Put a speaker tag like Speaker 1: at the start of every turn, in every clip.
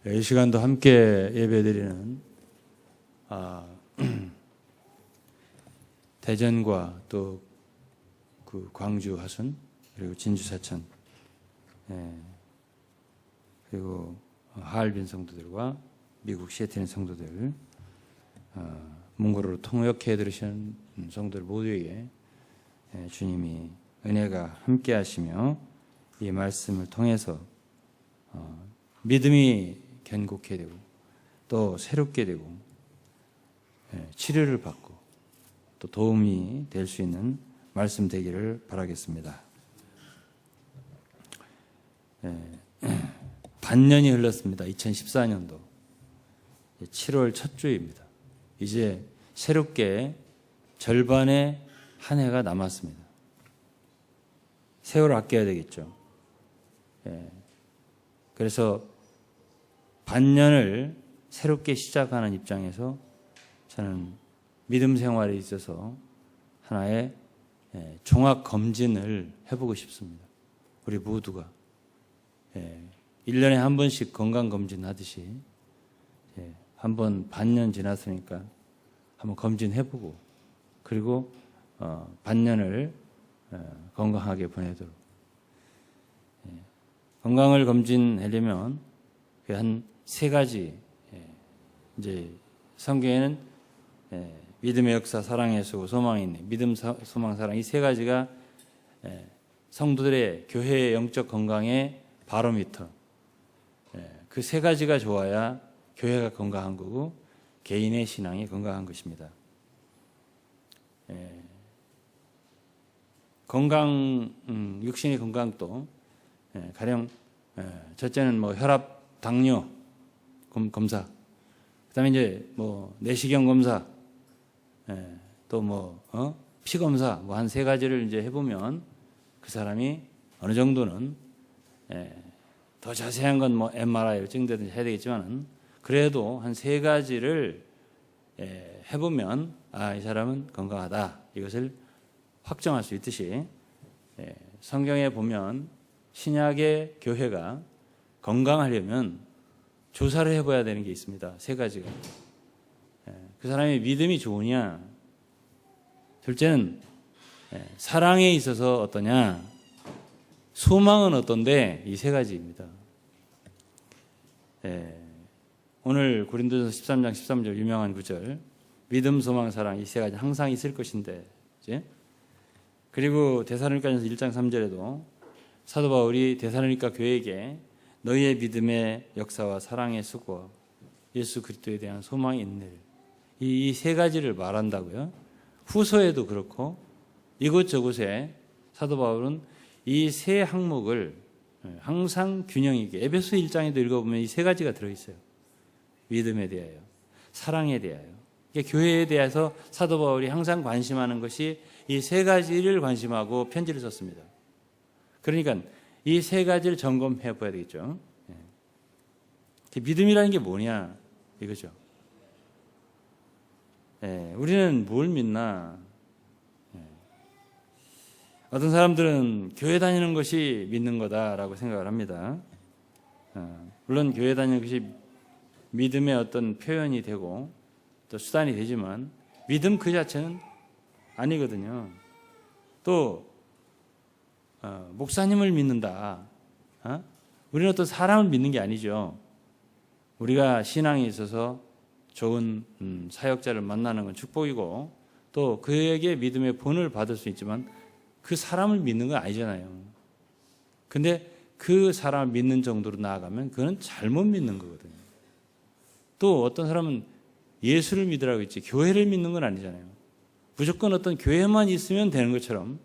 Speaker 1: 이 시간도 함께 예배드리는 대전과 또 그 광주 화순 그리고 진주 사천 그리고 하얼빈 성도들과 미국 시애틀 성도들 몽골어로 통역해 들으시는 성도들 모두에게 주님이 은혜가 함께 하시며 이 말씀을 통해서 믿음이 견고케 되고 또 새롭게 되고 치료를 받고 또 도움이 될 수 있는 말씀 되기를 바라겠습니다. 반년이 흘렀습니다. 2014년도 7월 첫 주입니다. 이제 새롭게 절반의 한 해가 남았습니다. 세월을 아껴야 되겠죠. 그래서 반년을 새롭게 시작하는 입장에서 저는 믿음 생활에 있어서 하나의 종합 검진을 해보고 싶습니다. 우리 모두가 1년에 한 번씩 건강 검진 하듯이 한번 반년 지났으니까 한번 검진해보고 그리고 반년을 건강하게 보내도록 건강을 검진하려면 한 세 가지 이제 성경에는 믿음의 역사, 사랑의 수고, 소망이 있네. 믿음, 소망, 사랑 이 세 가지가 성도들의 교회의 영적 건강의 바로미터. 그 세 가지가 좋아야 교회가 건강한 거고 개인의 신앙이 건강한 것입니다. 건강, 육신의 건강도 가령 첫째는 뭐 혈압, 당뇨 검사, 그다음에 이제 뭐 내시경 검사, 또 뭐 피 검사, 뭐 한 세 가지를 이제 해보면 그 사람이 어느 정도는 더 자세한 건 뭐 MRI 찍는다든지 해야 되겠지만은 그래도 한 세 가지를 해보면 이 사람은 건강하다 이것을 확정할 수 있듯이 성경에 보면 신약의 교회가 건강하려면 조사를 해봐야 되는 게 있습니다. 세 가지가. 그 사람의 믿음이 좋으냐, 둘째는 사랑에 있어서 어떠냐, 소망은 어떤데, 이 세 가지입니다. 오늘 고린도전서 13장 13절 유명한 구절, 믿음, 소망, 사랑 이 세 가지 항상 있을 것인데, 이제 그리고 데살로니가전서 1장 3절에도 사도 바울이 데살로니가 교회에게 너희의 믿음의 역사와 사랑의 수고, 예수 그리스도에 대한 소망이 있느니라. 이 세 가지를 말한다고요. 후서에도 그렇고 이곳저곳에 사도 바울은 이 세 항목을 항상 균형 있게 에베소 1장에도 읽어보면 이 세 가지가 들어있어요. 믿음에 대하여, 사랑에 대하여. 교회에 대해서 사도 바울이 항상 관심하는 것이 이 세 가지를 관심하고 편지를 썼습니다. 그러니까 이 세 가지를 점검해 봐야 되겠죠. 믿음이라는 게 뭐냐 이거죠. 우리는 뭘 믿나? 어떤 사람들은 교회 다니는 것이 믿는 거다라고 생각을 합니다. 물론 교회 다니는 것이 믿음의 어떤 표현이 되고 또 수단이 되지만 믿음 그 자체는 아니거든요. 또 목사님을 믿는다. 우리는 어떤 사람을 믿는 게 아니죠. 우리가 신앙에 있어서 좋은 사역자를 만나는 건 축복이고 또 그에게 믿음의 본을 받을 수 있지만 그 사람을 믿는 건 아니잖아요. 근데 그 사람을 믿는 정도로 나아가면 그건 잘못 믿는 거거든요. 또 어떤 사람은 예수를 믿으라고 했지 교회를 믿는 건 아니잖아요. 무조건 어떤 교회만 있으면 되는 것처럼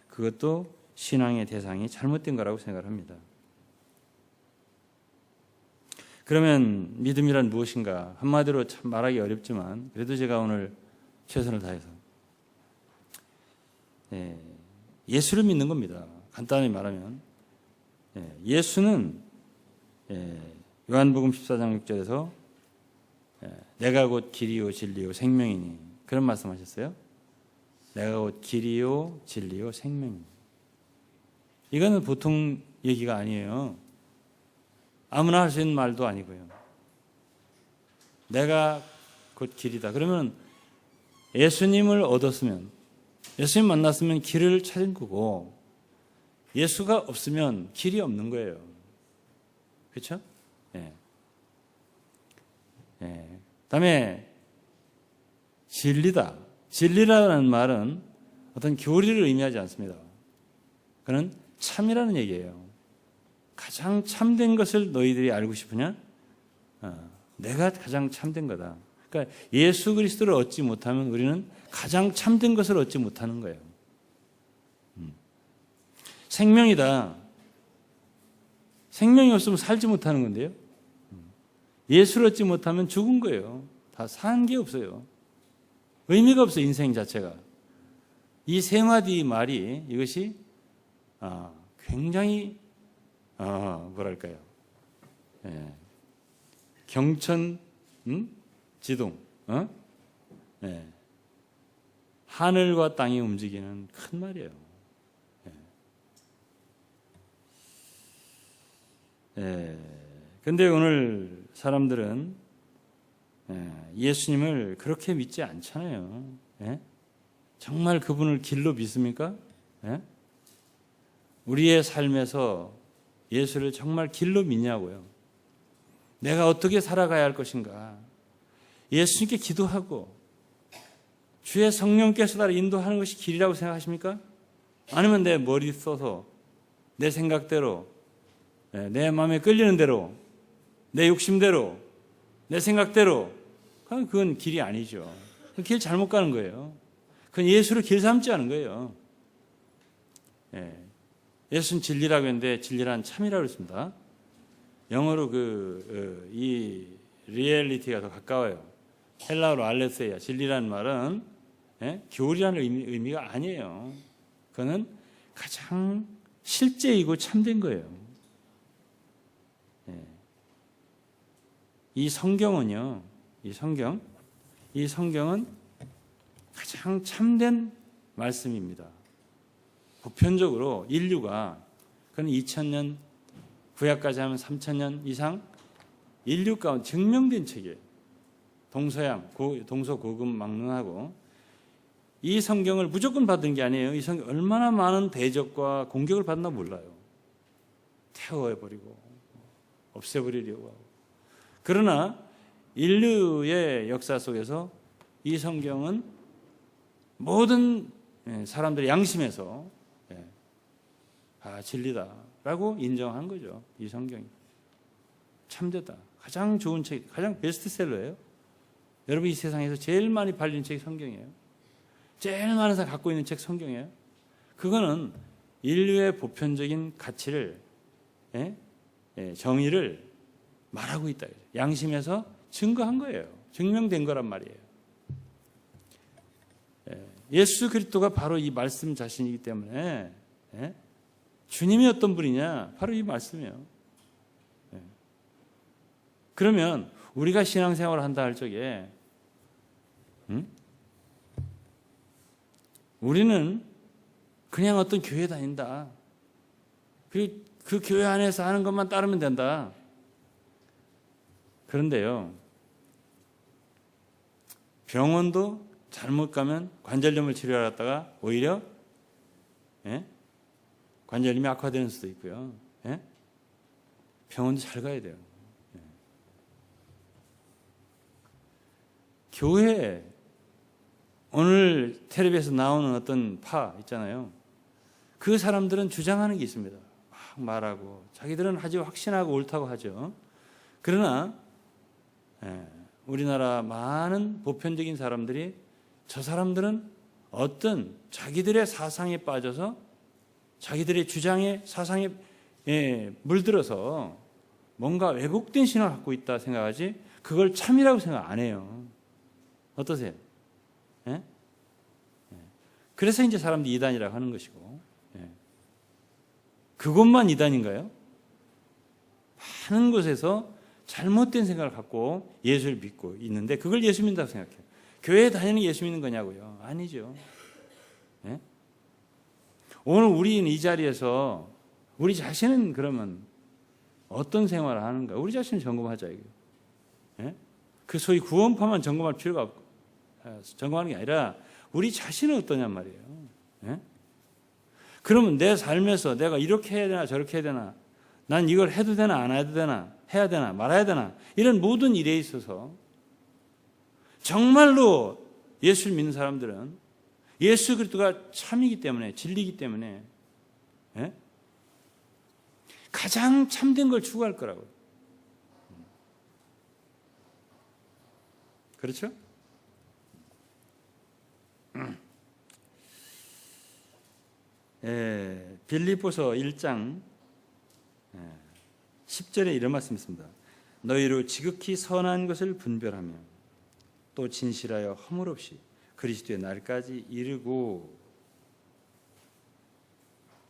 Speaker 1: 그것도 신앙의 대상이 잘못된 거라고 생각을 합니다. 그러면 믿음이란 무엇인가? 한마디로 참 말하기 어렵지만 그래도 제가 오늘 최선을 다해서 예수를 믿는 겁니다. 간단히 말하면 예수는 요한복음 14장 6절에서 내가 곧 길이요 진리요 생명이니 그런 말씀하셨어요. 내가 곧 길이요 진리요 생명이니. 이거는 보통 얘기가 아니에요. 아무나 할 수 있는 말도 아니고요. 내가 곧 길이다. 그러면 예수님을 얻었으면, 예수님 만났으면 길을 찾은 거고, 예수가 없으면 길이 없는 거예요. 그렇죠? 예. 예. 그다음에 진리다. 진리라는 말은 어떤 교리를 의미하지 않습니다. 그는 참이라는 얘기예요. 가장 참된 것을 너희들이 알고 싶으냐? 내가 가장 참된 거다. 그러니까 예수 그리스도를 얻지 못하면 우리는 가장 참된 것을 얻지 못하는 거예요. 생명이다. 생명이 없으면 살지 못하는 건데요. 예수를 얻지 못하면 죽은 거예요. 다 산 게 없어요. 의미가 없어요. 인생 자체가. 이 세 마디 말이 이것이 굉장히 뭐랄까요? 예. 경천 지동, 예. 하늘과 땅이 움직이는 큰 말이에요. 예. 근데 오늘 사람들은 예수님을 그렇게 믿지 않잖아요. 예? 정말 그분을 길로 믿습니까? 예? 우리의 삶에서 예수를 정말 길로 믿냐고요. 내가 어떻게 살아가야 할 것인가? 예수님께 기도하고 주의 성령께서 나를 인도하는 것이 길이라고 생각하십니까? 아니면 내 머리 써서 내 생각대로, 내 마음에 끌리는 대로, 내 욕심대로, 내 생각대로, 그건 길이 아니죠. 길 잘못 가는 거예요. 그건 예수를 길 삼지 않은 거예요. 예수는 진리라고 했는데 진리란 참이라고 했습니다. 영어로 이 리얼리티가 더 가까워요. 헬라어로 알레세야. 진리라는 말은 교리라는 의미가 아니에요. 그거는 가장 실제이고 참된 거예요. 이 성경은요, 이 성경은 가장 참된 말씀입니다. 보편적으로 인류가, 그건 2000년, 구약까지 하면 3000년 이상 인류 가운데 증명된 책이에요. 동서양, 동서고금망론하고 이 성경을 무조건 받은 게 아니에요. 이 성경 얼마나 많은 대적과 공격을 받나 몰라요. 태워버리고 없애버리려고 하고. 그러나 인류의 역사 속에서 이 성경은 모든 사람들의 양심에서 진리다라고 인정한 거죠. 이 성경이 참되다. 가장 좋은 책, 가장 베스트셀러예요. 여러분 이 세상에서 제일 많이 팔리는 책이 성경이에요. 제일 많은 사람 갖고 있는 책 성경이에요. 그거는 인류의 보편적인 가치를, 정의를 말하고 있다. 양심에서 증거한 거예요. 증명된 거란 말이에요. 예수 그리스도가 바로 이 말씀 자신이기 때문에 주님이 어떤 분이냐? 바로 이 말씀이에요. 그러면 우리가 신앙생활을 한다 할 적에 우리는 그냥 어떤 교회 다닌다. 그 교회 안에서 하는 것만 따르면 된다. 그런데요, 병원도 잘못 가면 관절염을 치료하러 갔다가 오히려 관절염이 악화되는 수도 있고요. 병원도 잘 가야 돼요. 교회, 오늘 텔레비에서 나오는 어떤 파 있잖아요. 그 사람들은 주장하는 게 있습니다. 막 말하고 자기들은 하지 확신하고 옳다고 하죠. 그러나 우리나라 많은 보편적인 사람들이, 저 사람들은 어떤 자기들의 사상에 빠져서 자기들의 주장에, 사상에 물들어서 뭔가 왜곡된 신앙을 갖고 있다 생각하지 그걸 참이라고 생각 안 해요. 어떠세요? 그래서 이제 사람들이 이단이라고 하는 것이고, 그것만 이단인가요? 많은 곳에서 잘못된 생각을 갖고 예수를 믿고 있는데 그걸 예수 믿는다고 생각해요. 교회에 다니는 게 예수 믿는 거냐고요? 아니죠. 오늘 우리는 이 자리에서 우리 자신은 그러면 어떤 생활을 하는가? 우리 자신을 점검하자. 그 소위 구원파만 점검할 필요가 없고, 점검하는 게 아니라 우리 자신은 어떠냔 말이에요. 예? 그러면 내 삶에서 내가 이렇게 해야 되나 저렇게 해야 되나, 난 이걸 해도 되나 안 해도 되나, 해야 되나 말아야 되나, 이런 모든 일에 있어서 정말로 예수를 믿는 사람들은 예수 그리스도가 참이기 때문에, 진리이기 때문에, 예? 가장 참된 걸 추구할 거라고요. 그렇죠? 빌립보서 1장 10절에 이런 말씀이 있습니다. 너희로 지극히 선한 것을 분별하며 또 진실하여 허물 없이 그리스도의 날까지 이르고.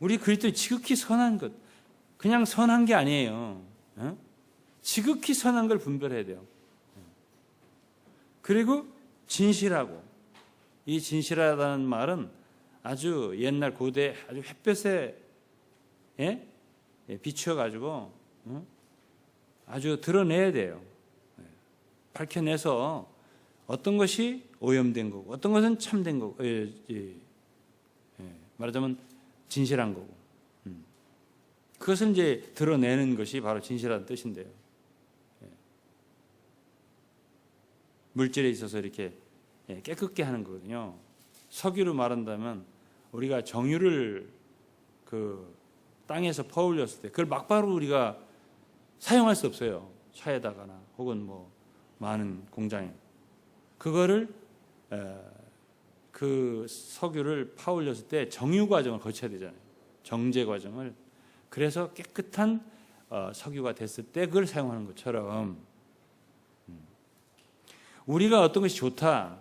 Speaker 1: 우리 그리스도의 지극히 선한 것, 그냥 선한 게 아니에요. 지극히 선한 걸 분별해야 돼요. 그리고 진실하고, 이 진실하다는 말은 아주 옛날 고대 아주 햇볕에 비추어가지고 아주 드러내야 돼요. 밝혀내서 어떤 것이 오염된 거고 어떤 것은 참된 거고, 말하자면 진실한 거고, 그것을 이제 드러내는 것이 바로 진실하다는 뜻인데요. 물질에 있어서 이렇게 깨끗게 하는 거거든요. 석유로 말한다면 우리가 정유를 그 땅에서 퍼올렸을 때 그걸 막바로 우리가 사용할 수 없어요. 차에다가나 혹은 뭐 많은 공장에. 그거를 그 석유를 파올렸을 때 정유 과정을 거쳐야 되잖아요. 정제 과정을. 그래서 깨끗한 석유가 됐을 때 그걸 사용하는 것처럼 우리가 어떤 것이 좋다,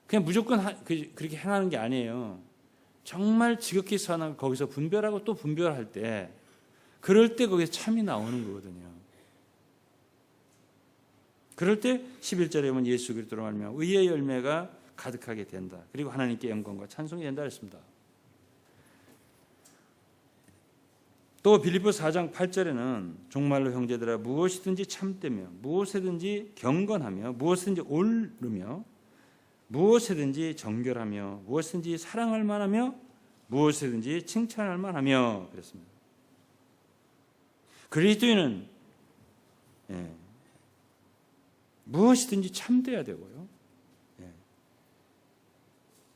Speaker 1: 그냥 무조건 그렇게 행하는 게 아니에요. 정말 지극히 선한 걸 거기서 분별하고 또 분별할 때, 그럴 때 거기서 참이 나오는 거거든요. 그럴 때 11절에 보면 예수 그리스도로 말미암아 의의 열매가 가득하게 된다. 그리고 하나님께 영광과 찬송이 된다 했습니다. 또 빌립보서 4장 8절에는 정말로 형제들아 무엇이든지 참되며 무엇이든지 경건하며 무엇이든지 옳으며 무엇이든지 정결하며 무엇이든지 사랑할 만하며 무엇이든지 칭찬할 만하며 그랬습니다. 그리스도인은 무엇이든지 참돼야 되고요,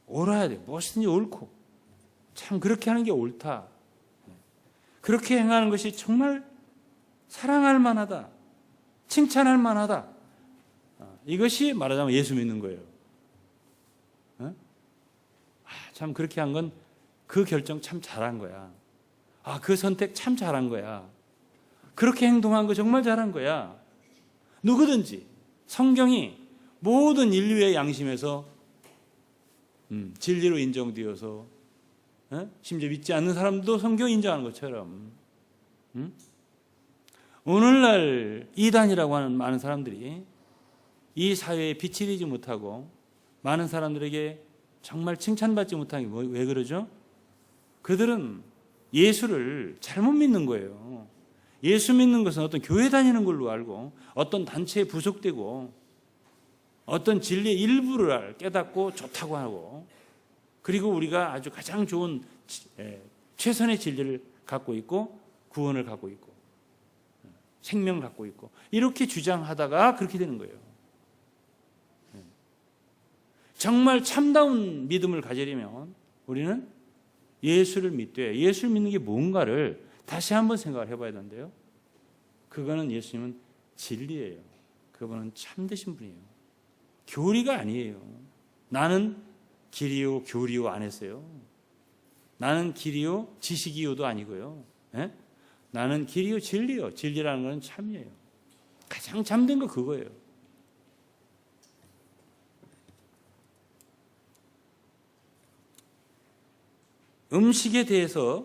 Speaker 1: 옳아야 돼요. 무엇이든지 옳고 참 그렇게 하는 게 옳다, 그렇게 행하는 것이 정말 사랑할 만하다, 칭찬할 만하다, 이것이 말하자면 예수 믿는 거예요. 참 그렇게 한 건 그 결정 참 잘한 거야. 그 선택 참 잘한 거야. 그렇게 행동한 거 정말 잘한 거야. 누구든지 성경이 모든 인류의 양심에서 진리로 인정되어서 심지어 믿지 않는 사람도 성경 인정하는 것처럼 오늘날 이단이라고 하는 많은 사람들이 이 사회에 빛이 되지 못하고 많은 사람들에게 정말 칭찬받지 못한 게 왜 그러죠? 그들은 예수를 잘못 믿는 거예요. 예수 믿는 것은 어떤 교회 다니는 걸로 알고 어떤 단체에 부속되고 어떤 진리의 일부를 깨닫고 좋다고 하고, 그리고 우리가 아주 가장 좋은 최선의 진리를 갖고 있고 구원을 갖고 있고 생명을 갖고 있고 이렇게 주장하다가 그렇게 되는 거예요. 정말 참다운 믿음을 가지려면 우리는 예수를 믿되, 예수를 믿는 게 뭔가를 다시 한번 생각을 해봐야 되는데요, 그거는 예수님은 진리예요. 그분은 참되신 분이에요. 교리가 아니에요. 나는 길이요 교리요 안 했어요. 나는 길이요 지식이요도 아니고요, 나는 길이요 진리요. 진리라는 건 참이에요. 가장 참된 거 그거예요. 음식에 대해서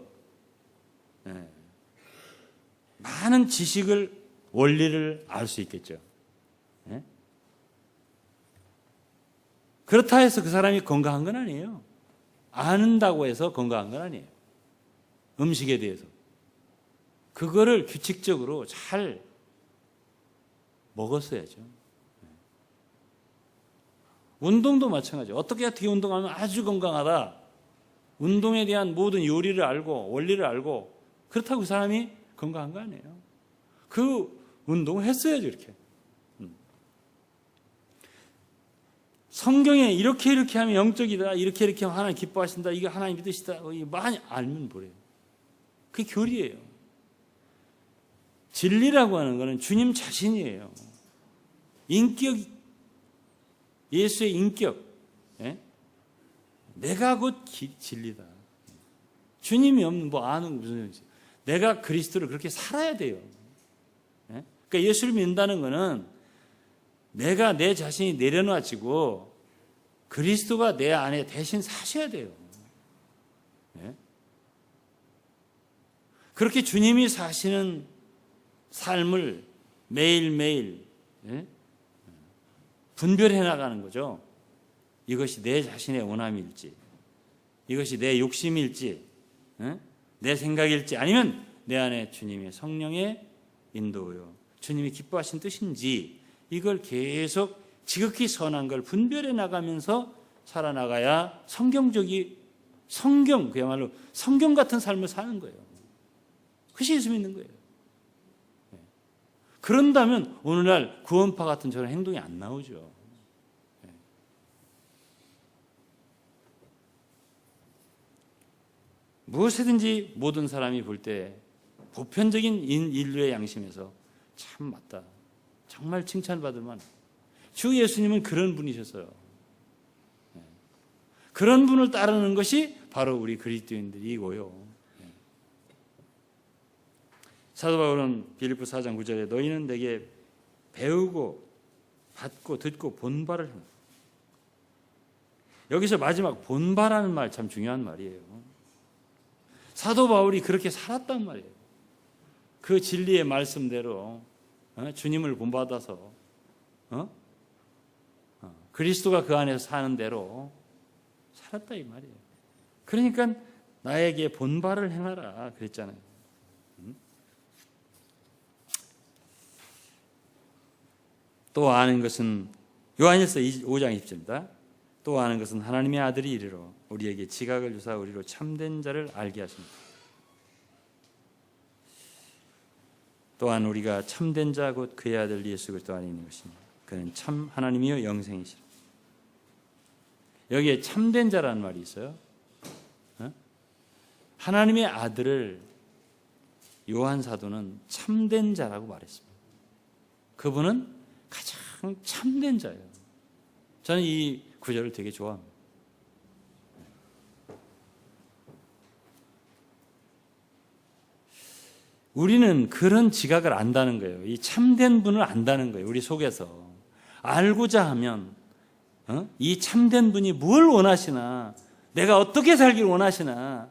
Speaker 1: 많은 지식을, 원리를 알 수 있겠죠. 그렇다 해서 그 사람이 건강한 건 아니에요. 아는다고 해서 건강한 건 아니에요. 음식에 대해서 그거를 규칙적으로 잘 먹었어야죠. 운동도 마찬가지. 어떻게 운동하면 아주 건강하다. 운동에 대한 모든 요리를 알고 원리를 알고 그렇다고 그 사람이 건강한 거 아니에요. 그 운동을 했어야죠. 이렇게. 성경에 이렇게 하면 영적이다. 이렇게 하면 하나님 기뻐하신다. 이게 하나님의 뜻이다. 많이 알면 뭐래요. 그게 교리예요. 진리라고 하는 것은 주님 자신이에요. 인격, 예수의 인격. 예? 내가 곧 진리다. 주님이 없는 아는 무슨 소리지? 내가 그리스도를 그렇게 살아야 돼요. 예? 그러니까 예수를 믿는다는 것은 내가 내 자신이 내려놔지고 그리스도가 내 안에 대신 사셔야 돼요. 예? 그렇게 주님이 사시는 삶을 매일매일 분별해 나가는 거죠. 이것이 내 자신의 원함일지, 이것이 내 욕심일지, 내 생각일지, 아니면 내 안에 주님의 성령의 인도요, 주님이 기뻐하신 뜻인지, 이걸 계속 지극히 선한 걸 분별해 나가면서 살아나가야 그야말로 성경 같은 삶을 사는 거예요. 그것이 예수 믿는 거예요. 그런다면 오늘날 구원파 같은 저런 행동이 안 나오죠. 무엇이든지 모든 사람이 볼 때 보편적인 인류의 양심에서 참 맞다. 정말 칭찬받을 만한. 주 예수님은 그런 분이셨어요. 그런 분을 따르는 것이 바로 우리 그리스도인들이고요. 사도 바울은 빌립보 4장 9절에 너희는 내게 배우고 받고 듣고 본바를 합니다. 여기서 마지막 본바라는 말 참 중요한 말이에요. 사도 바울이 그렇게 살았단 말이에요. 그 진리의 말씀대로 주님을 본받아서 그리스도가 그 안에서 사는 대로 살았다 이 말이에요. 그러니까 나에게 본바를 행하라 그랬잖아요. 또 아는 것은 요한일서 5장 20절입니다. 또 아는 것은 하나님의 아들이 이르러 우리에게 지각을 주사 우리로 참된 자를 알게 하십니다. 또한 우리가 참된 자 곧 그의 아들 예수 그리스도 안에 있는 것입니다. 그는 참 하나님이요 영생이시라. 여기에 참된 자라는 말이 있어요. 하나님의 아들을 요한 사도는 참된 자라고 말했습니다. 그분은 가장 참된 자예요. 저는 이 구절을 되게 좋아합니다. 우리는 그런 지각을 안다는 거예요. 이 참된 분을 안다는 거예요. 우리 속에서. 알고자 하면 이 참된 분이 뭘 원하시나, 내가 어떻게 살기를 원하시나,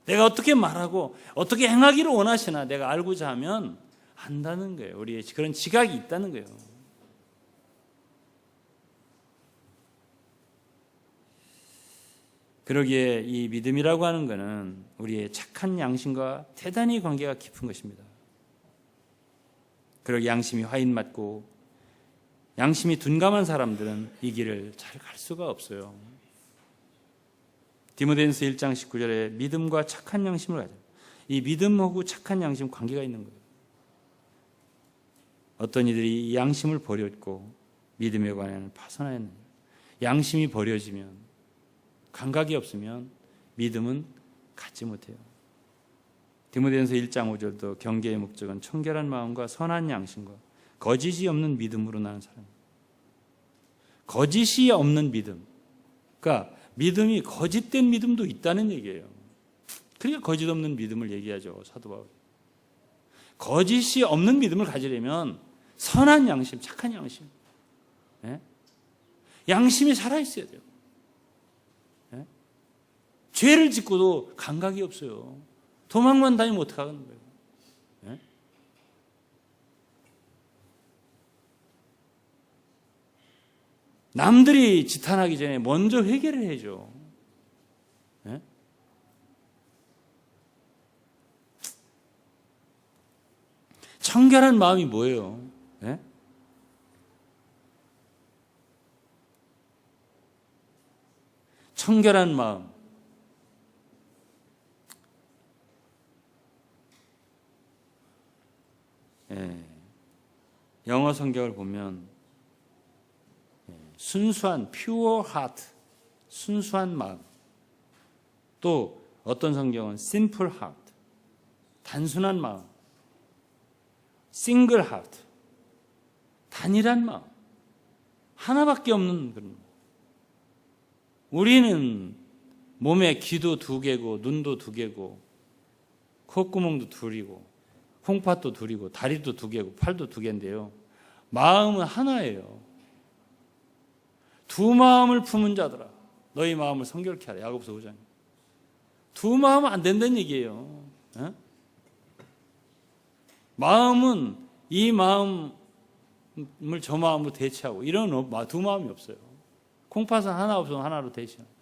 Speaker 1: 내가 어떻게 말하고 어떻게 행하기를 원하시나 내가 알고자 하면 안다는 거예요. 우리의 그런 지각이 있다는 거예요. 그러기에 이 믿음이라고 하는 것은 우리의 착한 양심과 대단히 관계가 깊은 것입니다. 그러기 양심이 화인 맞고 양심이 둔감한 사람들은 이 길을 잘 갈 수가 없어요. 디모데전서 1장 19절에 믿음과 착한 양심을 가져. 이 믿음하고 착한 양심 관계가 있는 거예요. 어떤 이들이 이 양심을 버렸고 믿음에 관해는 파선하였느냐. 양심이 버려지면, 감각이 없으면 믿음은 갖지 못해요. 디모데전서 1장 5절도 경계의 목적은 청결한 마음과 선한 양심과 거짓이 없는 믿음으로 나는 사람. 거짓이 없는 믿음. 그러니까 믿음이 거짓된 믿음도 있다는 얘기예요. 그러니까 거짓 없는 믿음을 얘기하죠, 사도 바울이. 거짓이 없는 믿음을 가지려면 선한 양심, 착한 양심, 양심이 살아있어야 돼요. 죄를 짓고도 감각이 없어요. 도망만 다니면 어떡하는 거예요? 남들이 지탄하기 전에 먼저 회개를 해야죠. 청결한 마음이 뭐예요? 청결한 마음. 영어 성경을 보면 순수한 pure heart, 순수한 마음. 또 어떤 성경은 simple heart, 단순한 마음. single heart, 단일한 마음. 하나밖에 없는 그런 마음. 우리는 몸에 귀도 2개고 눈도 2개고 콧구멍도 2이고 콩팥도 2이고 다리도 2개고 팔도 2개인데요. 마음은 하나예요. 2 마음을 품은 자들아 너희 마음을 성결케 하라. 야고보서 5장. 2 마음은 안 된다는 얘기예요. 마음은 이 마음을 저 마음으로 대체하고 이런 2 마음이 없어요. 콩팥은 하나 없으면 하나로 대체하고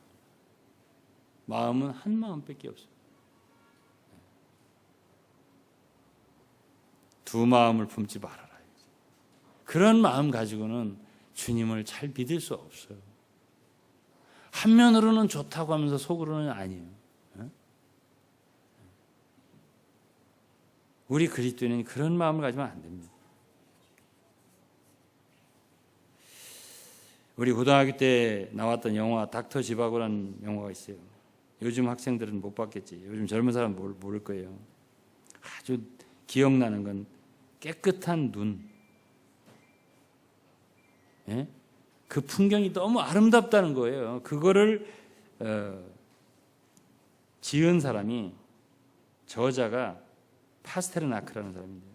Speaker 1: 마음은 한 마음밖에 없어요. 2 마음을 품지 말아라. 그런 마음 가지고는 주님을 잘 믿을 수 없어요. 한면으로는 좋다고 하면서 속으로는 아니에요. 우리 그리스도인은 그런 마음을 가지면 안 됩니다. 우리 고등학교 때 나왔던 영화 닥터 지바고라는 영화가 있어요. 요즘 학생들은 못 봤겠지. 요즘 젊은 사람은 모를 거예요. 아주 기억나는 건 깨끗한 눈. 그 풍경이 너무 아름답다는 거예요. 그거를 지은 사람이, 저자가 파스테르나크라는 사람인데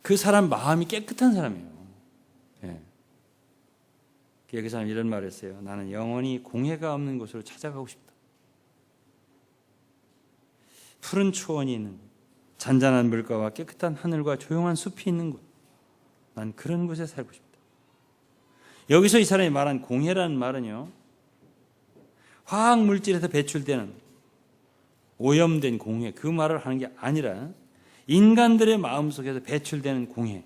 Speaker 1: 그 사람 마음이 깨끗한 사람이에요. 그 사람이 이런 말을 했어요. 나는 영원히 공해가 없는 곳으로 찾아가고 싶다. 푸른 초원이 있는 곳, 잔잔한 물가와 깨끗한 하늘과 조용한 숲이 있는 곳, 난 그런 곳에 살고 싶다. 여기서 이 사람이 말한 공해라는 말은요, 화학 물질에서 배출되는 오염된 공해, 그 말을 하는 게 아니라 인간들의 마음속에서 배출되는 공해,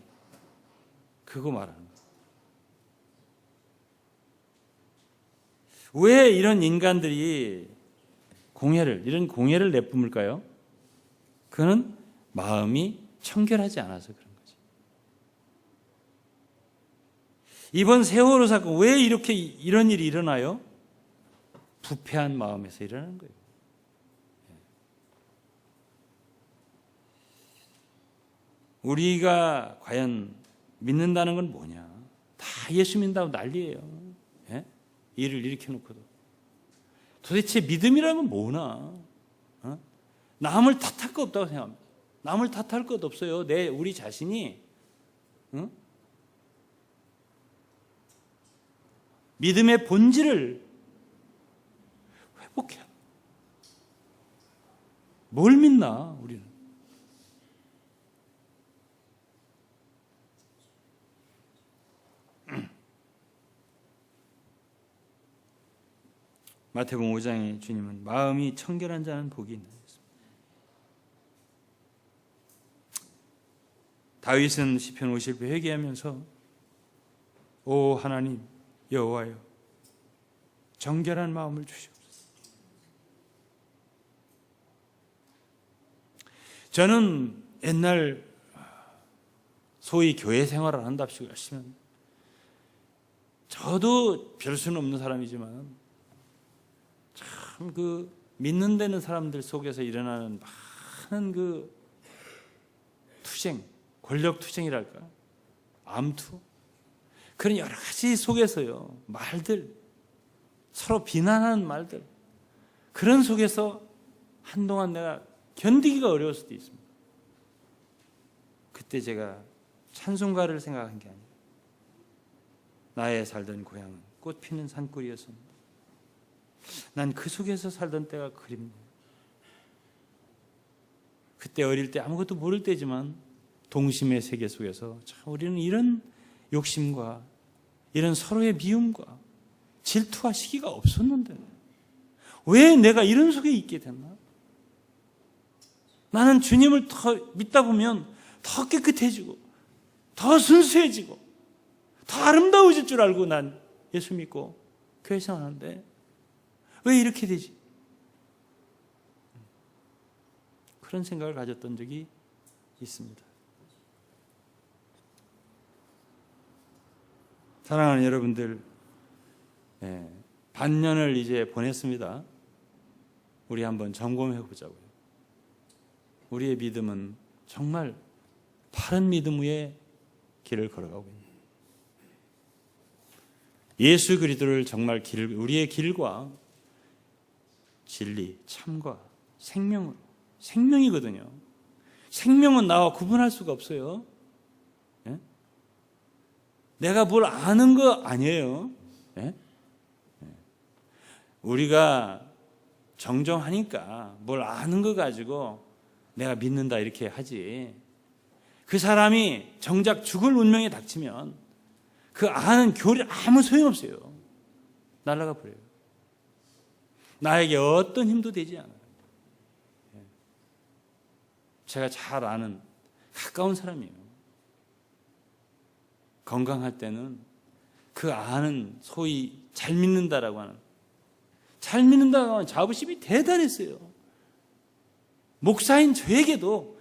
Speaker 1: 그거 말하는 거예요. 왜 이런 인간들이 이런 공해를 내뿜을까요? 그는 마음이 청결하지 않아서 그런 거지. 이번 세월호 사건 왜 이런 일이 일어나요? 부패한 마음에서 일어나는 거예요. 우리가 과연 믿는다는 건 뭐냐? 다 예수 믿는다고 난리예요. 일을 일으켜놓고도. 도대체 믿음이라는 건 뭐나? 남을 탓할 것 없다고 생각합니다. 남을 탓할 것 없어요. 우리 자신이 믿음의 본질을 회복해야. 뭘 믿나 우리는? 마태복음 5장의 주님은 마음이 청결한 자는 복이 있다. 다윗은 시편 50편 회개하면서 오 하나님 여호와여 정결한 마음을 주시옵소서. 저는 옛날 소위 교회 생활을 한답시고 열심히 합니다. 저도 별 수는 없는 사람이지만 참 그 믿는 데는 사람들 속에서 일어나는 많은 그 투쟁, 권력 투쟁이랄까, 암투, 그런 여러 가지 속에서요, 말들, 서로 비난하는 말들, 그런 속에서 한동안 내가 견디기가 어려울 수도 있습니다. 그때 제가 찬송가를 생각한 게 아니에요. 나의 살던 고향은 꽃 피는 산골이었습니다. 난 그 속에서 살던 때가 그립니다. 그때 어릴 때 아무것도 모를 때지만 동심의 세계 속에서 참 우리는 이런 욕심과 이런 서로의 미움과 질투와 시기가 없었는데 왜 내가 이런 속에 있게 됐나? 나는 주님을 더 믿다 보면 더 깨끗해지고 더 순수해지고 더 아름다워질 줄 알고 난 예수 믿고 교회 생활하는데 왜 이렇게 되지? 그런 생각을 가졌던 적이 있습니다. 사랑하는 여러분들, 반년을 이제 보냈습니다. 우리 한번 점검해 보자고요. 우리의 믿음은 정말 바른 믿음 위에 길을 걸어가고 있습니다. 예수 그리스도를 정말 우리의 길과 진리, 참과 생명이거든요. 생명은 나와 구분할 수가 없어요. 예? 내가 뭘 아는 거 아니에요. 예? 우리가 정정하니까 뭘 아는 거 가지고 내가 믿는다 이렇게 하지. 그 사람이 정작 죽을 운명에 닥치면 그 아는 교리 아무 소용없어요. 날아가 버려요. 나에게 어떤 힘도 되지 않아요. 제가 잘 아는 가까운 사람이에요. 건강할 때는 그 아는 소위 잘 믿는다라고 하는 자부심이 대단했어요. 목사인 저에게도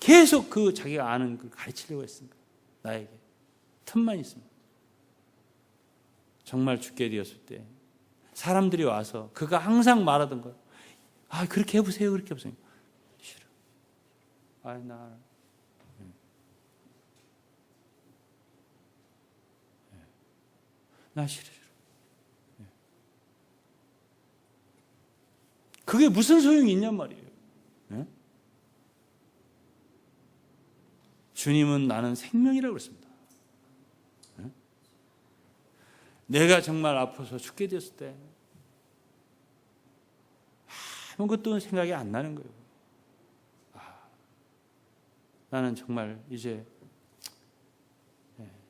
Speaker 1: 계속 그 자기가 아는 걸 가르치려고 했습니다. 나에게 틈만 있습니다. 정말 죽게 되었을 때 사람들이 와서 그가 항상 말하던 거, 그렇게 해보세요, 그렇게 해보세요. 싫어. 나 싫어. 그게 무슨 소용이 있냔 말이에요. 네? 주님은 나는 생명이라고 그랬습니다. 네? 내가 정말 아파서 죽게 됐을 때 아무것도 생각이 안 나는 거예요. 나는 정말 이제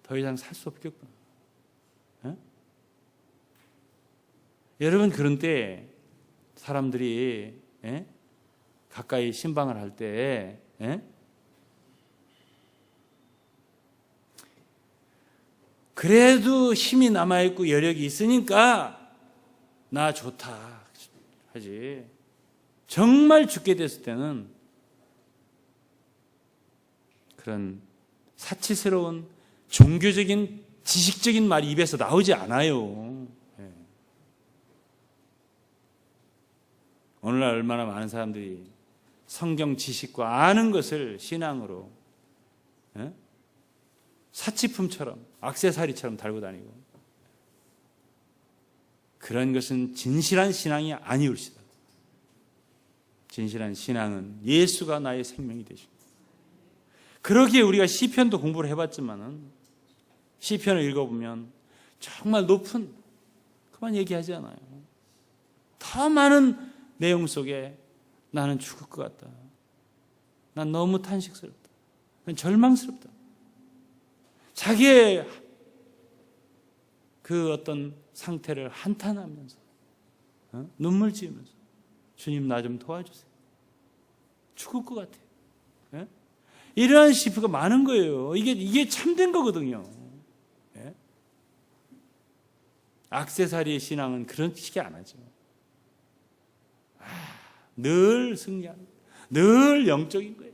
Speaker 1: 더 이상 살 수 없겠구나. 네? 여러분, 그런 때 사람들이 가까이 신방을 할 때 그래도 힘이 남아있고 여력이 있으니까 나 좋다 하지, 정말 죽게 됐을 때는 그런 사치스러운 종교적인 지식적인 말이 입에서 나오지 않아요. 오늘날 얼마나 많은 사람들이 성경 지식과 아는 것을 신앙으로 사치품처럼 액세서리처럼 달고 다니고, 그런 것은 진실한 신앙이 아니올시다. 진실한 신앙은 예수가 나의 생명이 되십니다. 그러기에 우리가 시편도 공부를 해봤지만은 시편을 읽어보면 정말 높은, 그만 얘기하지 않아요. 더 많은 내용 속에 나는 죽을 것 같다. 난 너무 탄식스럽다. 난 절망스럽다. 자기의 그 어떤 상태를 한탄하면서 눈물 지으면서 주님 나 좀 도와주세요. 죽을 것 같아요. 이러한 시프가 많은 거예요. 이게 참된 거거든요. 액세서리의 신앙은 그런 식이 안 하죠. 늘 승리하는, 늘 영적인 거예요.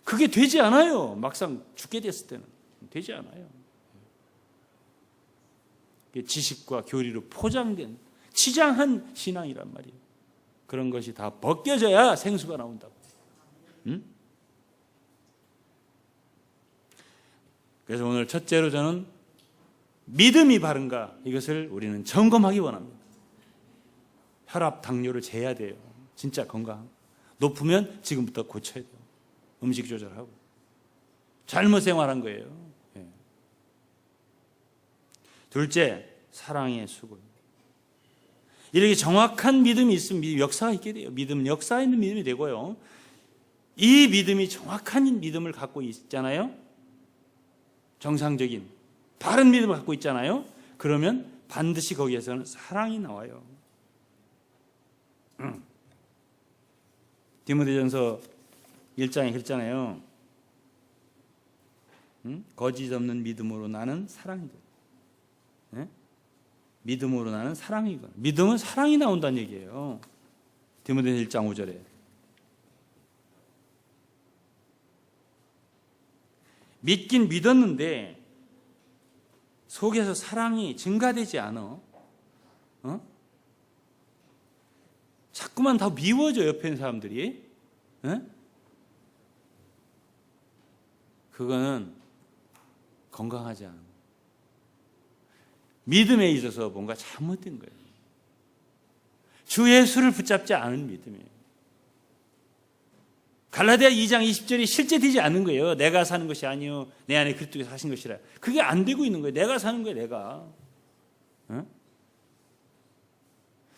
Speaker 1: 그게 되지 않아요. 막상 죽게 됐을 때는 되지 않아요. 지식과 교리로 포장된, 치장한 신앙이란 말이에요. 그런 것이 다 벗겨져야 생수가 나온다고. 그래서 오늘 첫째로 저는 믿음이 바른가, 이것을 우리는 점검하기 원합니다. 혈압, 당뇨를 재야 돼요. 진짜 건강 높으면 지금부터 고쳐야 돼요. 음식 조절하고. 잘못 생활한 거예요. 둘째, 사랑의 수고입니다. 이렇게 정확한 믿음이 있으면 역사가 있게 돼요. 믿음은 역사 있는 믿음이 되고요. 이 믿음이 정확한 믿음을 갖고 있잖아요. 정상적인 바른 믿음을 갖고 있잖아요. 그러면 반드시 거기에서는 사랑이 나와요. 디모데전서 1장에 그랬잖아요. 거짓 없는 믿음으로 나는 사랑이다. 예? 믿음으로 나는 사랑이거든. 믿음은 사랑이 나온다는 얘기예요. 디모데후서 1장 5절에. 믿긴 믿었는데 속에서 사랑이 증가되지 않아. 자꾸만 더 미워져, 옆에 있는 사람들이. 그거는 건강하지 않아. 믿음에 있어서 뭔가 잘못된 거예요. 주 예수를 붙잡지 않은 믿음이에요. 갈라디아 2장 20절이 실제 되지 않는 거예요. 내가 사는 것이 아니요 내 안에 그리스도께서 사신 것이라. 그게 안 되고 있는 거예요. 내가 사는 거예요. 내가.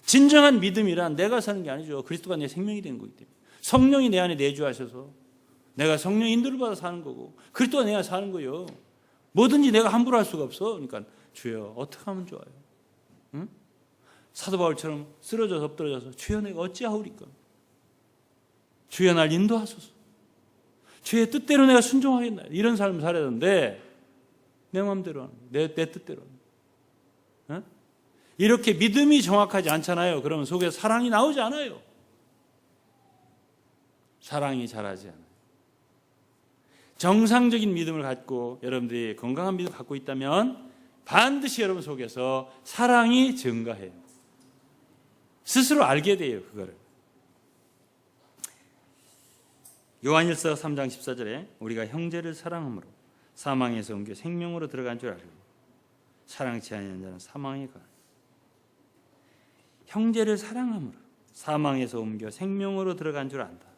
Speaker 1: 진정한 믿음이란 내가 사는 게 아니죠. 그리스도가 내 생명이 된 거기 때문에. 성령이 내 안에 내주하셔서 내가 성령 인도를 받아 사는 거고 그리스도가 내 안에 사는 거예요. 뭐든지 내가 함부로 할 수가 없어. 그러니까 주여 어떻게 하면 좋아요? 응? 사도 바울처럼 쓰러져서 엎드려져서 주여 내가 어찌하오리까? 주여 날 인도하소서. 주의 뜻대로 내가 순종하겠나? 이런 삶을 살아야 되는데 내 마음대로 하는 거예요. 내 뜻대로. 응? 이렇게 믿음이 정확하지 않잖아요. 그러면 속에 사랑이 나오지 않아요. 사랑이 자라지 않아요. 정상적인 믿음을 갖고 여러분들이 건강한 믿음을 갖고 있다면 반드시 여러분 속에서 사랑이 증가해요. 스스로 알게 돼요. 그거를. 요한일서 3장 14절에 우리가 형제를 사랑함으로 사망에서 옮겨 생명으로 들어간 줄 알고 사랑치 아니하는 자는 사망에 가. 형제를 사랑함으로 사망에서 옮겨 생명으로 들어간 줄 안다.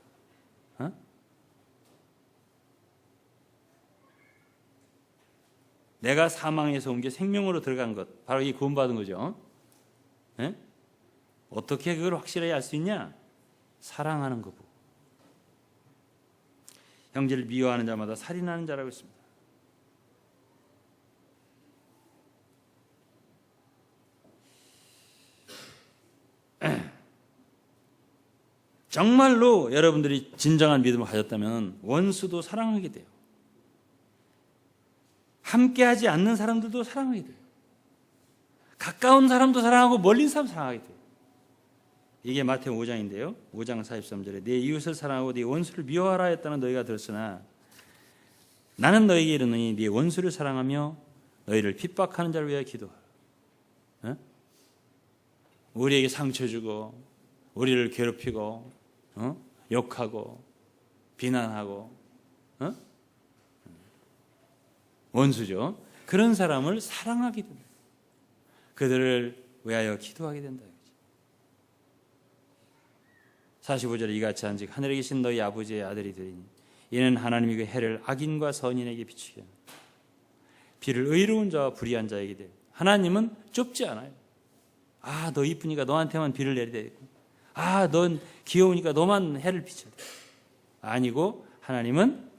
Speaker 1: 내가 사망에서 옮겨 생명으로 들어간 것, 바로 이 구원받은 거죠. 에? 어떻게 그걸 확실하게 알 수 있냐? 사랑하는 거 보고. 형제를 미워하는 자마다 살인하는 자라고 했습니다. 정말로 여러분들이 진정한 믿음을 가졌다면 원수도 사랑하게 돼요. 함께하지 않는 사람들도 사랑하게 돼요. 가까운 사람도 사랑하고 멀린 사람 사랑하게 돼요. 이게 마태복음 5장인데요. 5장 43절에 내 이웃을 사랑하고 네 원수를 미워하라 했다는 너희가 들었으나 나는 너희에게 이르노니 네 원수를 사랑하며 너희를 핍박하는 자를 위하여 기도하라. 우리에게 상처 주고 우리를 괴롭히고 욕하고 비난하고 원수죠. 그런 사람을 사랑하게 된다. 그들을 위하여 기도하게 된다. 45절에 이같이 한즉 하늘에 계신 너희 아버지의 아들이 되리니 이는 하나님이 그 해를 악인과 선인에게 비추게 합니다. 비를 의로운 자와 불의한 자에게 돼. 하나님은 좁지 않아요. 너 이쁘니까 너한테만 비를 내려야 되고 넌 귀여우니까 너만 해를 비춰야 돼. 아니고 하나님은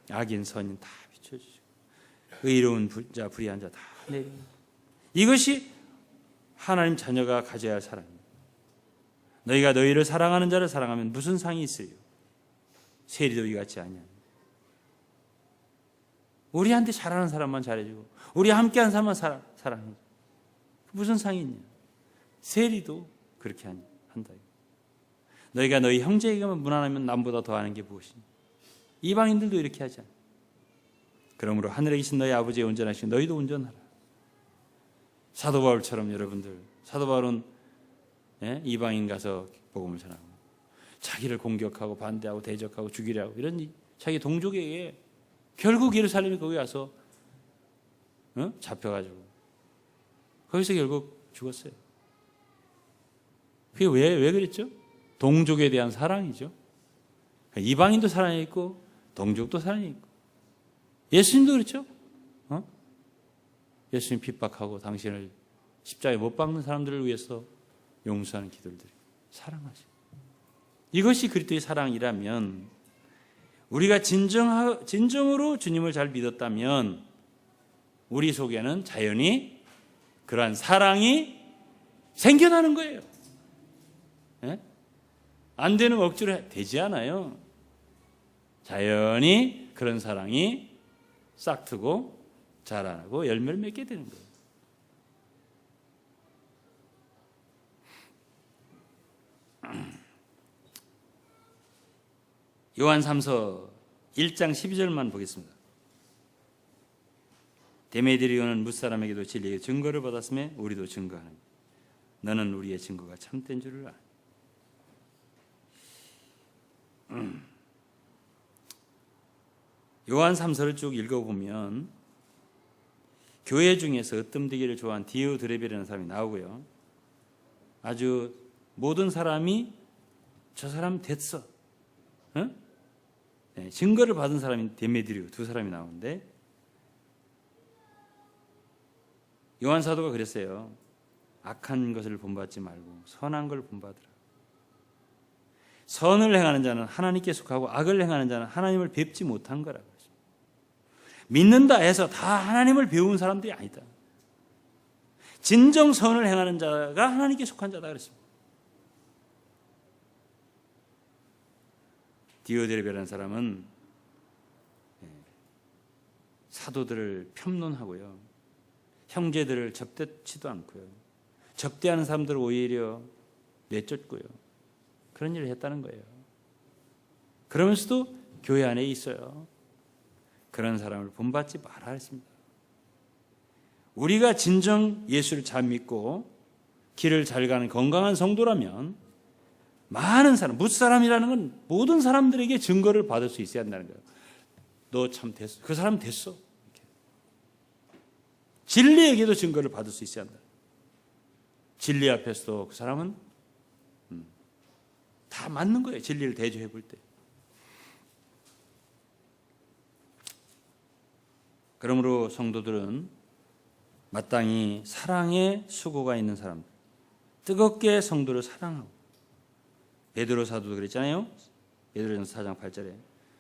Speaker 1: 악인 선인 다 비춰주시고 의로운 자 불의한 자 다 내립니다. 이것이 하나님 자녀가 가져야 할 사랑입니다. 너희가 너희를 사랑하는 자를 사랑하면 무슨 상이 있어요? 세리도 이같이 아니야. 우리한테 잘하는 사람만 잘해주고 우리 함께하는 사람만 사랑해. 무슨 상이 있냐? 세리도 그렇게 한다. 너희가 너희 형제에게만 무난하면 남보다 더하는 게 무엇이냐? 이방인들도 이렇게 하지 않아. 그러므로 하늘에 계신 너희 아버지의 온전하신 너희도 온전하라. 사도 바울처럼 여러분들, 사도 바울은 이방인 가서 복음을 전하고 자기를 공격하고 반대하고 대적하고 죽이려고 이런 자기 동족에게 결국 예루살렘에 거기 와서 잡혀가지고 거기서 결국 죽었어요. 그게 왜 그랬죠? 동족에 대한 사랑이죠. 이방인도 사랑이 있고 동족도 사랑이 있고 예수님도 그렇죠. 예수님 핍박하고 당신을 십자가에 못 박는 사람들을 위해서 용서하는 기도를 드리고 사랑하죠. 이것이 그리스도의 사랑이라면 우리가 진정으로 주님을 잘 믿었다면 우리 속에는 자연히 그러한 사랑이 생겨나는 거예요. 안 되는 거 억지로 되지 않아요. 자연히 그런 사랑이 싹트고 자라고 열매를 맺게 되는 거예요. 요한 3서 1장 12절만 보겠습니다. 데메드리오는 뭇사람에게도 진리의 증거를 받았음에 우리도 증거하는 너는 우리의 증거가 참된 줄을 아니. 요한 3서를 쭉 읽어보면 교회 중에서 으뜸되기를 좋아한 디오드레베라는 사람이 나오고요. 아주 모든 사람이 저 사람 됐어. 응? 네, 증거를 받은 사람이 데메드리오 두 사람이 나오는데 요한 사도가 그랬어요. 악한 것을 본받지 말고 선한 걸 본받으라. 선을 행하는 자는 하나님께 속하고 악을 행하는 자는 하나님을 뵙지 못한 거라고 했습니다. 믿는다 해서 다 하나님을 배운 사람들이 아니다. 진정 선을 행하는 자가 하나님께 속한 자다 그랬습니다. 디오드레베라는 사람은 사도들을 편론하고요. 형제들을 접대치도 않고요. 접대하는 사람들을 오히려 내쫓고요. 그런 일을 했다는 거예요. 그러면서도 교회 안에 있어요. 그런 사람을 본받지 말아야 했습니다. 우리가 진정 예수를 잘 믿고 길을 잘 가는 건강한 성도라면 많은 사람, 뭇사람이라는 건 모든 사람들에게 증거를 받을 수 있어야 한다는 거예요. 너 참 됐어. 그 사람 됐어. 이렇게. 진리에게도 증거를 받을 수 있어야 한다. 진리 앞에서도 그 사람은 다 맞는 거예요. 진리를 대조해 볼 때. 그러므로 성도들은 마땅히 사랑의 수고가 있는 사람들, 뜨겁게 성도를 사랑하고, 베드로 사도도 그랬잖아요. 베드로전서 4장 8절에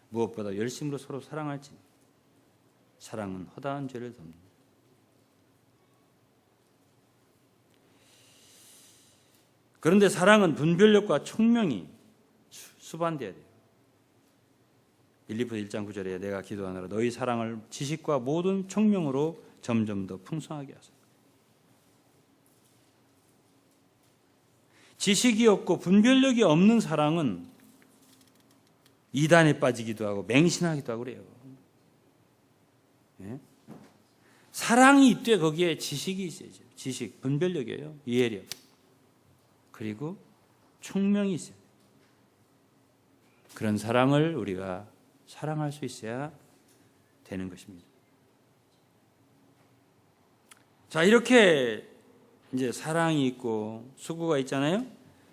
Speaker 1: 무엇보다 열심으로 서로 사랑할지 사랑은 허다한 죄를 덮는다. 그런데 사랑은 분별력과 총명이 수반돼야 돼요. 빌립보서 1장 9절에 내가 기도하노라 너희 사랑을 지식과 모든 총명으로 점점 더 풍성하게 하소서. 지식이 없고 분별력이 없는 사랑은 이단에 빠지기도 하고 맹신하기도 하고 그래요. 예? 사랑이 있되 거기에 지식이 있어야죠. 지식, 분별력이에요. 이해력. 그리고 총명이 있어요. 그런 사랑을 우리가 사랑할 수 있어야 되는 것입니다. 자, 이렇게 이제 사랑이 있고 수고가 있잖아요.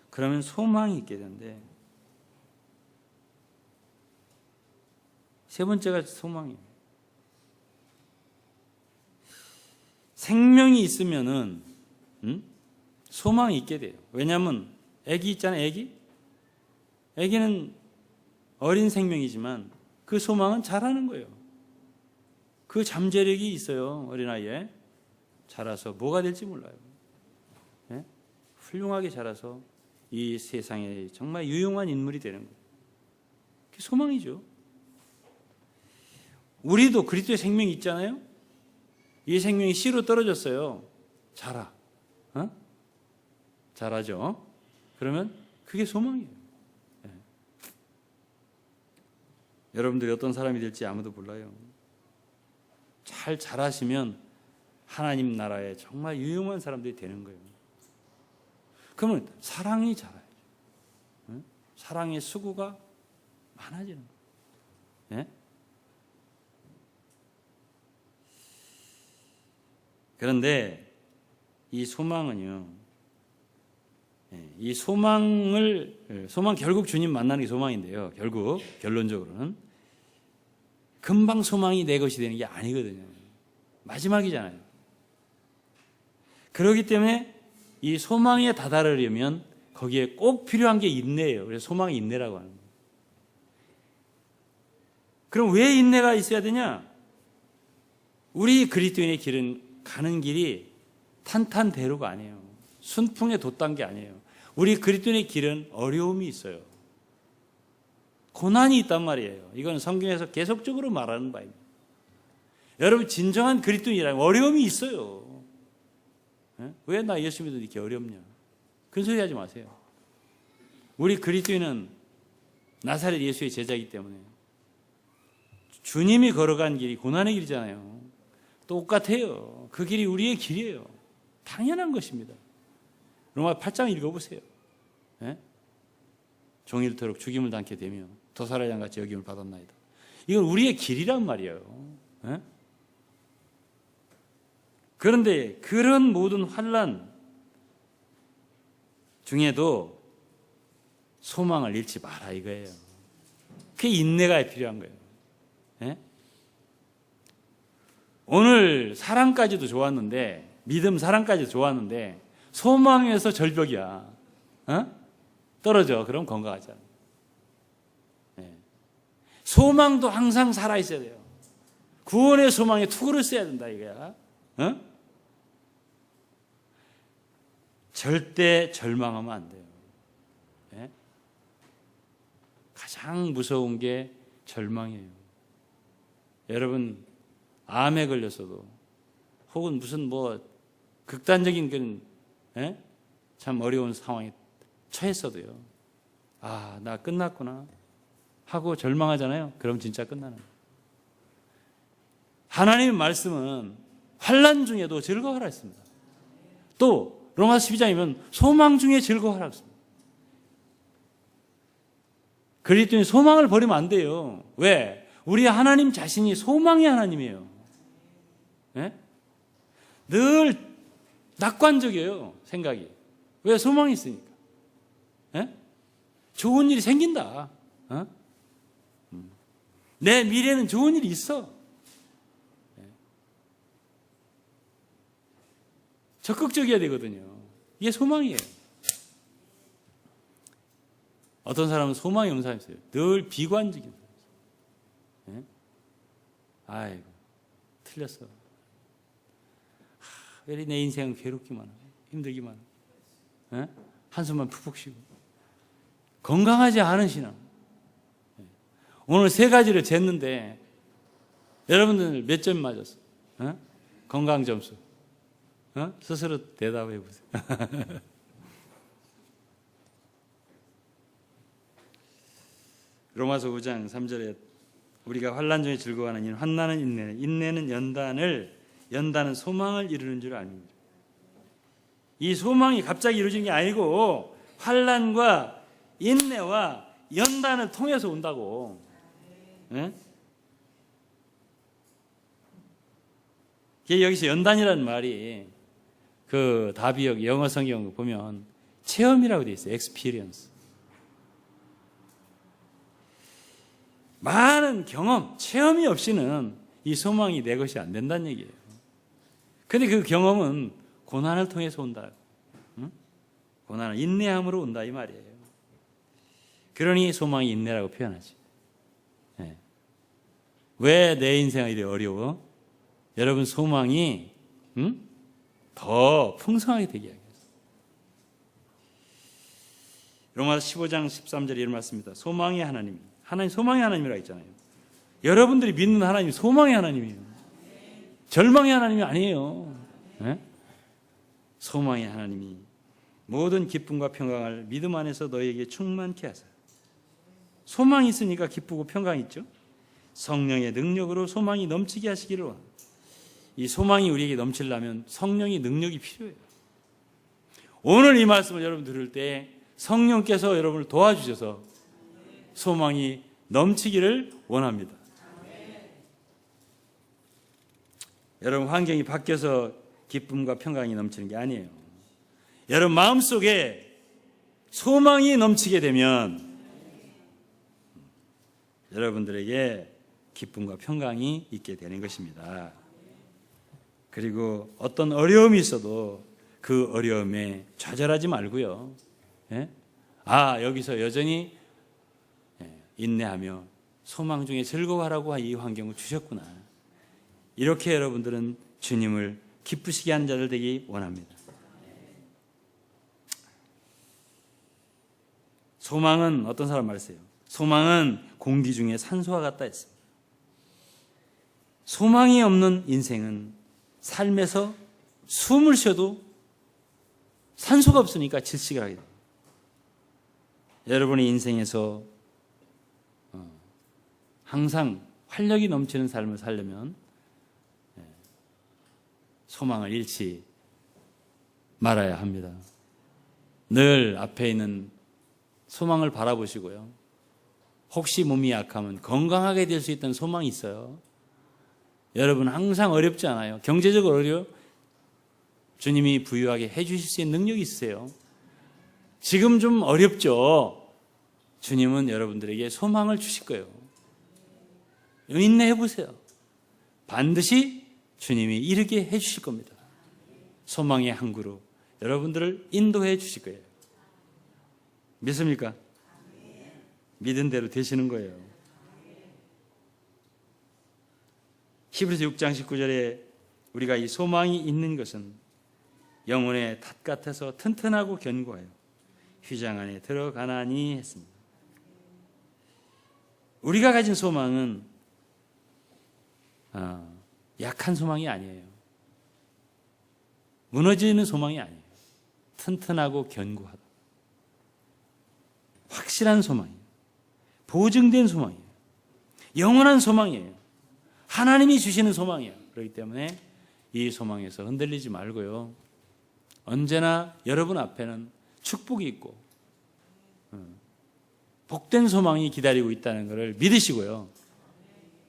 Speaker 1: 그러면 소망이 있게 되는데 세 번째가 소망이에요. 생명이 있으면은 소망이 있게 돼요. 왜냐하면 아기 있잖아요. 아기는 어린 생명이지만 그 소망은 자라는 거예요. 그 잠재력이 있어요. 어린아이에 자라서 뭐가 될지 몰라요. 네? 훌륭하게 자라서 이 세상에 정말 유용한 인물이 되는 거예요. 그게 소망이죠. 우리도 그리스도의 생명이 있잖아요. 이 생명이 씨로 떨어졌어요. 자라. 자라죠. 그러면 그게 소망이에요. 네. 여러분들이 어떤 사람이 될지 아무도 몰라요. 잘 자라시면 하나님 나라에 정말 유용한 사람들이 되는 거예요. 그러면 사랑이 자라야죠. 네? 사랑의 수고가 많아지는 거예요. 네? 그런데 이 소망은요. 이 소망 결국 주님 만나는 게 소망인데요. 결국 결론적으로는 금방 소망이 내 것이 되는 게 아니거든요. 마지막이잖아요. 그렇기 때문에 이 소망에 다다르려면 거기에 꼭 필요한 게 인내예요. 그래서 소망이 인내라고 하는 거예요. 그럼 왜 인내가 있어야 되냐? 우리 그리스도인의 길은 가는 길이 탄탄대로가 아니에요. 순풍에 돛단 게 아니에요. 우리 그리스도인의 길은 어려움이 있어요. 고난이 있단 말이에요. 이건 성경에서 계속적으로 말하는 바입니다. 여러분 진정한 그리스도인이라면 어려움이 있어요. 왜 나 예수 믿어도 이렇게 어렵냐? 큰 소리 하지 마세요. 우리 그리스도인은 나사렛 예수의 제자이기 때문에. 주님이 걸어간 길이 고난의 길이잖아요. 똑같아요. 그 길이 우리의 길이에요. 당연한 것입니다. 로마 8장 읽어보세요. 예? 종일토록 죽임을 당케 되며 도살의 양같이 여김을 받았나이다. 이건 우리의 길이란 말이에요. 예? 그런데 그런 모든 환난 중에도 소망을 잃지 마라 이거예요. 그게 인내가 필요한 거예요. 예? 오늘 사랑까지도 좋았는데, 믿음 사랑까지도 좋았는데 소망에서 절벽이야. 어? 떨어져. 그럼 건강하지 않아. 예. 소망도 항상 살아있어야 돼요. 구원의 소망에 투구를 써야 된다 이거야. 어? 절대 절망하면 안 돼요. 예? 가장 무서운 게 절망이에요. 여러분 암에 걸렸어도 혹은 무슨 뭐 극단적인 그런 참 어려운 상황에 처했어도요. 아, 나 끝났구나 하고 절망하잖아요. 그럼 진짜 끝나는 거예요. 하나님의 말씀은 환난 중에도 즐거워하라 했습니다. 또 로마서 12장이면 소망 중에 즐거워하라 했습니다. 그리스도인이 소망을 버리면 안 돼요. 왜? 우리 하나님 자신이 소망의 하나님이에요. 네? 늘 낙관적이에요. 생각이. 왜? 소망이 있으니까. 네? 좋은 일이 생긴다. 어? 내 미래는 좋은 일이 있어. 네. 적극적이어야 되거든요. 이게 소망이에요. 어떤 사람은 소망이 없는 사람이 있어요. 늘 비관적인 사람. 네? 아이고, 틀렸어. 왜 내 인생은 괴롭기만 하고 힘들기만 하고 네? 한숨만 푹푹 쉬고 건강하지 않은 신앙. 네. 오늘 세 가지를 쟀는데 여러분들 몇 점 맞았어요? 어? 건강 점수. 어? 스스로 대답해 보세요. 로마서 9장 3절에 우리가 환난 중에 즐거워하는 이는 환난은 인내는, 인내는 연단은 소망을 이루는 줄 압니다. 이 소망이 갑자기 이루어진 게 아니고 환난과 인내와 연단을 통해서 온다고. 네? 여기서 연단이라는 말이 그 다비역 영어 성경 보면 체험이라고 되어 있어요. experience. 많은 경험, 체험이 없이는 이 소망이 내 것이 안 된다는 얘기예요. 근데 그 경험은 고난을 통해서 온다. 응? 고난은 인내함으로 온다 이 말이에요. 그러니 소망이 인내라고 표현하지. 네. 왜 내 인생이 이렇게 어려워? 여러분 소망이 더 풍성하게 되게 하겠어요. 로마서 15장 13절에 이런 말씀입니다. 소망의 하나님. 하나님 소망의 하나님이라고 했잖아요. 여러분들이 믿는 하나님이 소망의 하나님이에요. 절망의 하나님이 아니에요. 네? 소망의 하나님이 모든 기쁨과 평강을 믿음 안에서 너에게 충만케 하사. 소망이 있으니까 기쁘고 평강이 있죠. 성령의 능력으로 소망이 넘치게 하시기를 원합니다. 이 소망이 우리에게 넘치려면 성령의 능력이 필요해요. 오늘 이 말씀을 여러분 들을 때 성령께서 여러분을 도와주셔서 소망이 넘치기를 원합니다. 여러분 환경이 바뀌어서 기쁨과 평강이 넘치는 게 아니에요. 여러분 마음속에 소망이 넘치게 되면 여러분들에게 기쁨과 평강이 있게 되는 것입니다. 그리고 어떤 어려움이 있어도 그 어려움에 좌절하지 말고요. 예? 아, 여기서 여전히 인내하며 소망 중에 즐거워하라고 이 환경을 주셨구나. 이렇게 여러분들은 주님을 기쁘시게 하는 자들 되기 원합니다. 소망은 어떤 사람 말했어요? 소망은 공기 중에 산소와 같다 했습니다. 소망이 없는 인생은 삶에서 숨을 쉬어도 산소가 없으니까 질식을 하게 됩니다. 여러분의 인생에서 항상 활력이 넘치는 삶을 살려면 소망을 잃지 말아야 합니다. 늘 앞에 있는 소망을 바라보시고요. 혹시 몸이 약하면 건강하게 될 수 있다는 소망이 있어요. 여러분 항상 어렵지 않아요. 경제적으로 어려워요. 주님이 부유하게 해주실 수 있는 능력이 있으세요. 지금 좀 어렵죠. 주님은 여러분들에게 소망을 주실 거예요. 인내해 보세요. 반드시 주님이 이르게 해 주실 겁니다. 소망의 항구로 여러분들을 인도해 주실 거예요. 믿습니까? 믿은 대로 되시는 거예요. 히브리서 6장 19절에 우리가 이 소망이 있는 것은 영혼의 탓 같아서 튼튼하고 견고하여 휘장 안에 들어가나니 했습니다. 우리가 가진 소망은 약한 소망이 아니에요. 무너지는 소망이 아니에요. 튼튼하고 견고하다. 확실한 소망이에요. 보증된 소망이에요. 영원한 소망이에요. 하나님이 주시는 소망이에요. 그렇기 때문에 이 소망에서 흔들리지 말고요. 언제나 여러분 앞에는 축복이 있고 복된 소망이 기다리고 있다는 것을 믿으시고요.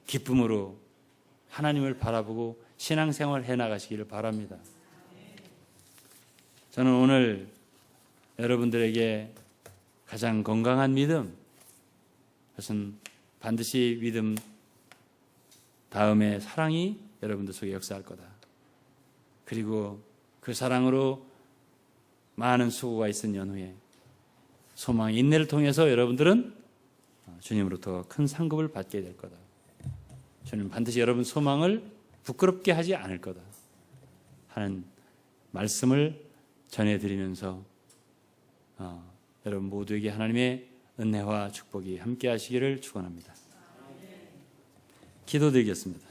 Speaker 1: 기쁨으로 하나님을 바라보고 신앙생활 해나가시기를 바랍니다. 저는 오늘 여러분들에게 가장 건강한 믿음, 그것은 반드시 믿음 다음에 사랑이 여러분들 속에 역사할 거다. 그리고 그 사랑으로 많은 수고가 있은 연후에 소망의 인내를 통해서 여러분들은 주님으로부터 큰 상급을 받게 될 거다. 주님 반드시 여러분 소망을 부끄럽게 하지 않을 거다 하는 말씀을 전해드리면서 여러분 모두에게 하나님의 은혜와 축복이 함께 하시기를 축원합니다. 기도드리겠습니다.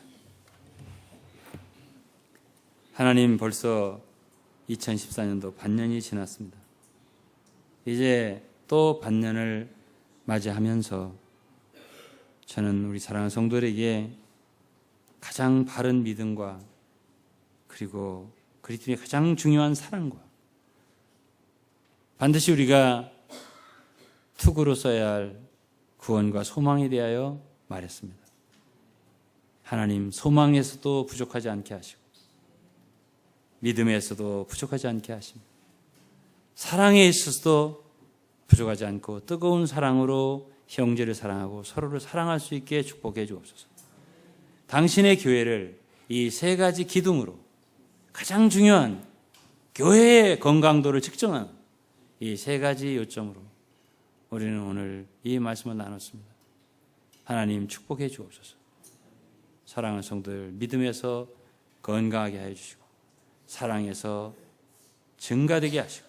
Speaker 1: 하나님, 벌써 2014년도 반년이 지났습니다. 이제 또 반년을 맞이하면서 저는 우리 사랑하는 성도들에게 가장 바른 믿음과 그리고 그리스도의 가장 중요한 사랑과 반드시 우리가 투구로 써야 할 구원과 소망에 대하여 말했습니다. 하나님, 소망에서도 부족하지 않게 하시고 믿음에서도 부족하지 않게 하십니다. 사랑에 있어서도 부족하지 않고 뜨거운 사랑으로 형제를 사랑하고 서로를 사랑할 수 있게 축복해 주옵소서. 당신의 교회를 이 세 가지 기둥으로 가장 중요한 교회의 건강도를 측정하는 이 세 가지 요점으로 우리는 오늘 이 말씀을 나눴습니다. 하나님 축복해 주옵소서. 사랑하는 성도들 믿음에서 건강하게 해주시고 사랑에서 증가되게 하시고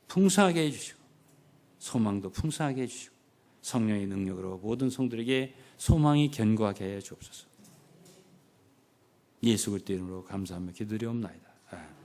Speaker 1: 풍성하게 해주시고 소망도 풍성하게 해주시고 성령의 능력으로 모든 성도들에게 소망이 견고하게 해 주옵소서. 예수 그리스도 이름으로 감사하며 기도드리옵나이다. 아멘.